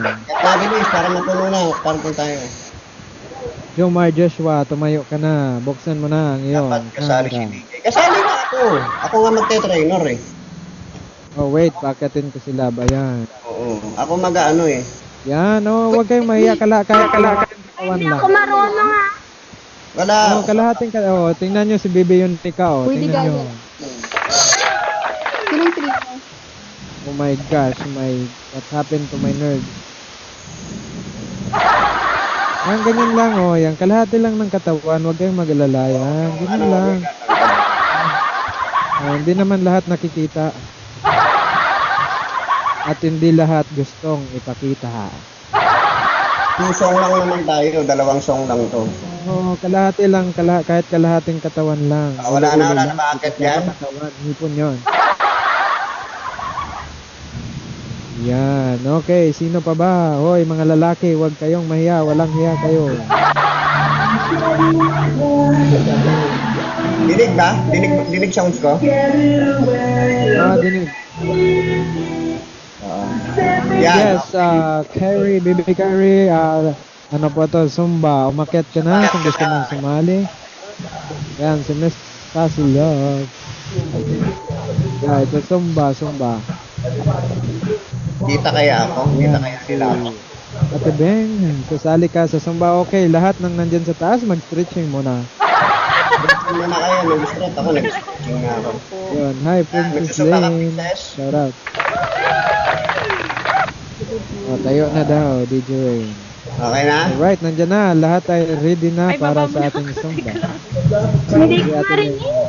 Nabilis, para mapuno na. Parang tayo. Jomar Joshua, tumayo ka na. Buksan mo na ang iyong Dapat kasali si camera. DJ. Kasali na ako. Ako nga magte-trainer eh. Oh, wait. Pakatin ko sila. Ayan. Oo. Ako mag-ano eh. Yan, oh. Huwag kayong mahiya. Kalahating katawan Hindi lang. ako marunong ha. Wala. Oh, kalahating ka. Oh, tingnan nyo si Bibi yun. Ikaw. Uy, di Tingnan nyo. gaya. Sinong three? Oh my gosh. What happened to my nerd? Yan, ganyan lang, oh. Yan, kalahati lang ng katawan. Huwag kayong mag-alala. Yan, ganyan lang. Hindi naman lahat nakikita. At hindi lahat gustong ipakita. Two song lang naman tayo. 2 song lang to. Oh, kalahati lang. Kahit kalahating katawan lang. Wala na bakit yan? Katawan, hipon yun. Yan, okay. Sino pa ba? Hoy, mga lalaki, huwag kayong mahiya. Walang hiya kayo. Dinig ba? Dinig sounds ko? Dinig. Yan. Yes, Carrie, Baby Carrie, ano po to, Zumba. Umakyat ka na kung gusto mong sumali. Yan, si Miss Sassy Love. Yeah, ito Zumba. Kita kaya ako? Kita kaya sila ako? Ate Beng, sasali ka sa Zumba. Okay, lahat ng nandyan sa taas, mag-stretching muna. Stretching muna kayo. Nag-stretch ako. Nag-stretching nga ako. Yun, hi Princess Nagsusuka ka, Lane. Princess? Shout out. O, tayo na daw, DJ Rain. Okay na? Alright, nandyan na. Lahat ay ready na Ay, para baba mo sa na ating ako, Zumba. Hindi ko Ate Beng. marinig.